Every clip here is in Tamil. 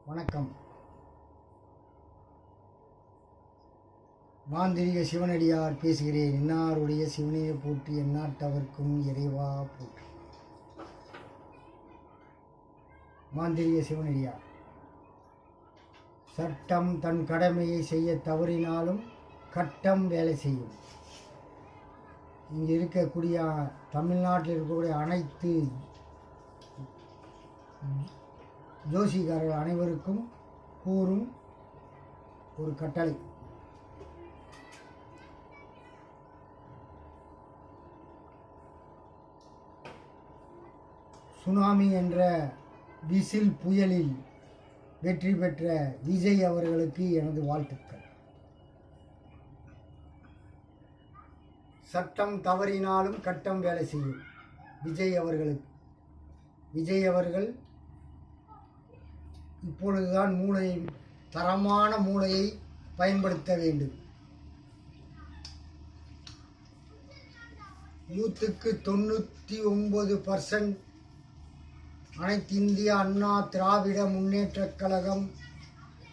வணக்கம். மாந்திரிக சிவனடியார் பேசுகிறேன். இன்னாருடைய சிவனையை போற்றி எந்நாட்டவர்க்கும் இறைவா போற்றி. மாந்திரிக சிவனடியார். சட்டம் தன் கடமையை செய்ய தவறினாலும் கட்டம் வேலை செய்யும். இங்கே இருக்கக்கூடிய தமிழ்நாட்டில் இருக்கக்கூடிய அனைத்து ஜோசிகாரர்கள் அனைவருக்கும் கூறும் ஒரு கட்டளை. சுனாமி என்ற விசில் புயலில் வெற்றி பெற்ற விஜய் அவர்களுக்கு எனது வாழ்த்துக்கள். சட்டம் தவறினாலும் கட்டம் வேலை செய்யும். விஜய் அவர்கள் இப்பொழுதுதான் தரமான மூளையை பயன்படுத்த வேண்டும். 99% அனைத்து இந்திய அண்ணா திராவிட முன்னேற்றக் கழகம்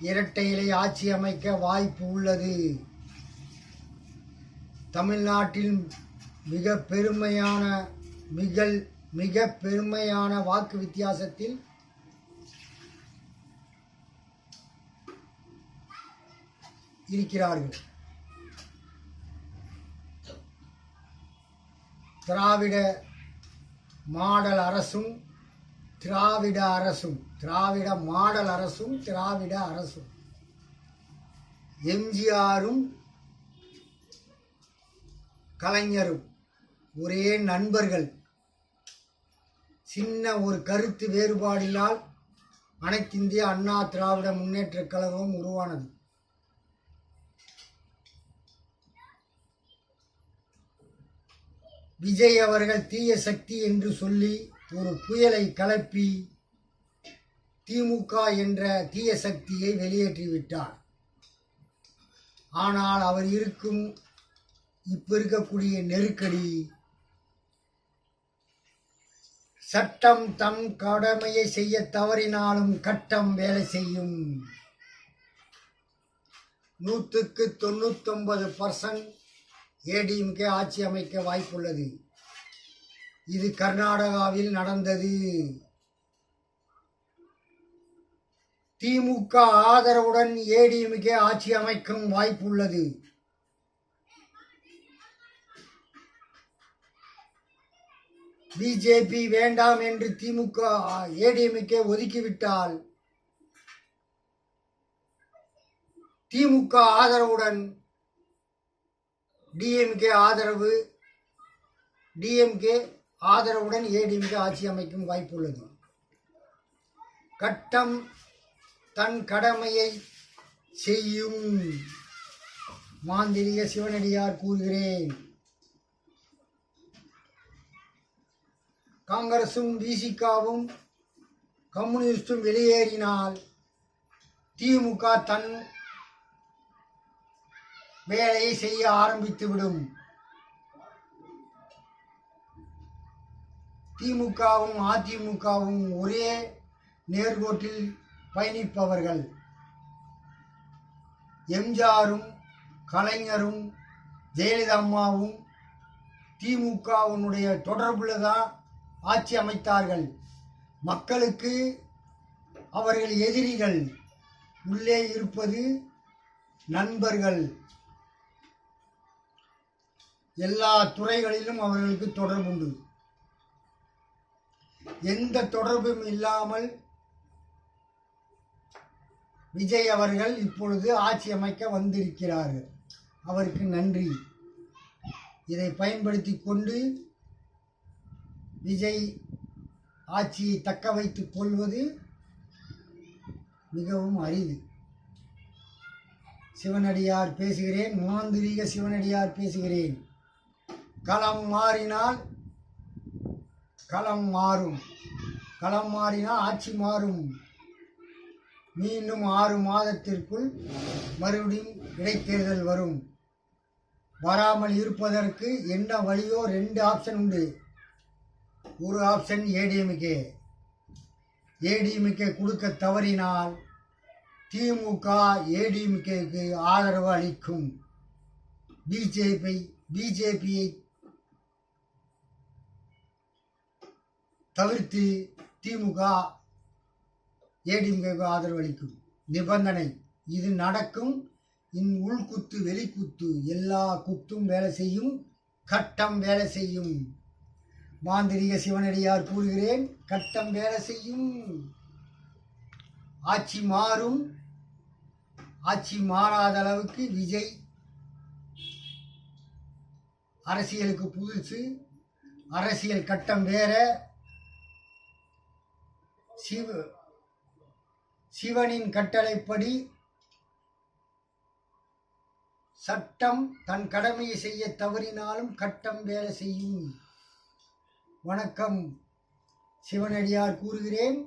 இரட்டை இலை ஆட்சி அமைக்க வாய்ப்பு உள்ளது. தமிழ்நாட்டில் மிக பெருமையான வாக்கு வித்தியாசத்தில் இருக்கிறார்கள். திராவிட மாடல் அரசும் எம்ஜிஆரும் கலைஞரும் ஒரே நண்பர்கள். சின்ன ஒரு கருத்து வேறுபாடினால் அனைத்து இந்திய அண்ணா திராவிட முன்னேற்றக் கழகம் உருவானது. விஜய் அவர்கள் தீய சக்தி என்று சொல்லி ஒரு புயலை கிளப்பி திமுக என்ற தீய சக்தியை வெளியேற்றிவிட்டார். ஆனால் அவர் இப்ப இருக்கக்கூடிய நெருக்கடி, சட்டம் தம் கடமையை செய்ய தவறினாலும் கட்டம் வேலை செய்யும். 99% ஏடிஎம்கே ஆட்சி அமைக்க வாய்ப்புள்ளது. இது கர்நாடகாவில் நடந்தது. திமுக ஆதரவுடன் ஏடிஎம்கே ஆட்சி அமைக்கும் வாய்ப்புள்ளது. பிஜேபி வேண்டாம் என்று ஏடிஎம்கே ஒதுக்கிவிட்டால் திமுக ஆதரவுடன் டிஎம்கே ஆதரவுடன் ஏடிஎம்கே ஆட்சி அமைக்கும் வாய்ப்புள்ளது. கட்டம் தன் கடமையை செய்யும். மாந்திரிக சிவனடியார் கூறுகிறேன். காங்கிரசும் விசிகாவும் கம்யூனிஸ்டும் வெளியேறினால் திமுக தன் வேலையை செய்ய ஆரம்பித்துவிடும். திமுகவும் அதிமுகவும் ஒரே நேர்கோட்டில் பயணிப்பவர்கள். எம்ஜிஆரும் கலைஞரும் ஜெயலலிதா அம்மாவும் திமுகவினுடைய தொடர்புல தான் ஆட்சி அமைத்தார்கள். மக்களுக்கு அவர்கள் எதிரிகள், உள்ளே இருப்பது நண்பர்கள். எல்லா துறைகளிலும் அவர்களுக்கு தொடர்புண்டு. எந்த தொடர்பும் இல்லாமல் விஜய் அவர்கள் இப்பொழுது ஆட்சி அமைக்க வந்திருக்கிறார்கள். அவருக்கு நன்றி. இதை பயன்படுத்தி கொண்டு விஜய் ஆட்சியை தக்க வைத்துக் கொள்வது மிகவும் அரிது. சிவனடியார் பேசுகிறேன். மாந்திரிக சிவனடியார் பேசுகிறேன். களம் மாறினால் ஆட்சி மாறும். மீண்டும் 6 மாதத்திற்குள் மறுபடியும் இடைத்தேர்தல் வரும். வராமல் இருப்பதற்கு என்ன வழியோ 2 ஆப்ஷன் உண்டு. ஒரு ஆப்ஷன் ஏடிஎம்கே கொடுக்க தவறினால் திமுக ஏடிஎம்கேக்கு ஆதரவு அளிக்கும். பிஜேபியை தவிர்த்து திமுக ஏடிஎம்கேக்கு ஆதரவு அளிக்கும். நிபந்தனை: இது நடக்கும். உள்குத்து வெளிக்குத்து எல்லா குத்தும் வேலை செய்யும், கட்டம் வேலை செய்யும். மாந்திரிக சிவனடியார் கூறுகிறேன், கட்டம் வேலை செய்யும். ஆட்சி மாறும். ஆட்சி மாறாத அளவுக்கு விஜய் அரசியலுக்கு புதுசு. அரசியல் கட்டம் வேற. சிவனின் கட்டளைப்படி சட்டம் தன் கடமையை செய்ய தவறினாலும் கட்டம் வேலை செய்யும். வணக்கம். சிவனடியார் கூறுகிறேன்,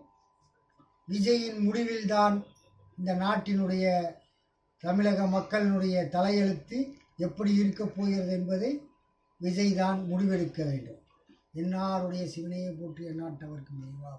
விஜயின் முடிவில்தான் இந்த நாட்டினுடைய தமிழக மக்களினுடைய தலையெழுத்து எப்படி இருக்கப் போகிறது என்பதை விஜய் தான் முடிவெடுக்க வேண்டும். என்னாருடைய சிவனையை போற்றி எந்நாட்டவர்க்கும் இறைவா.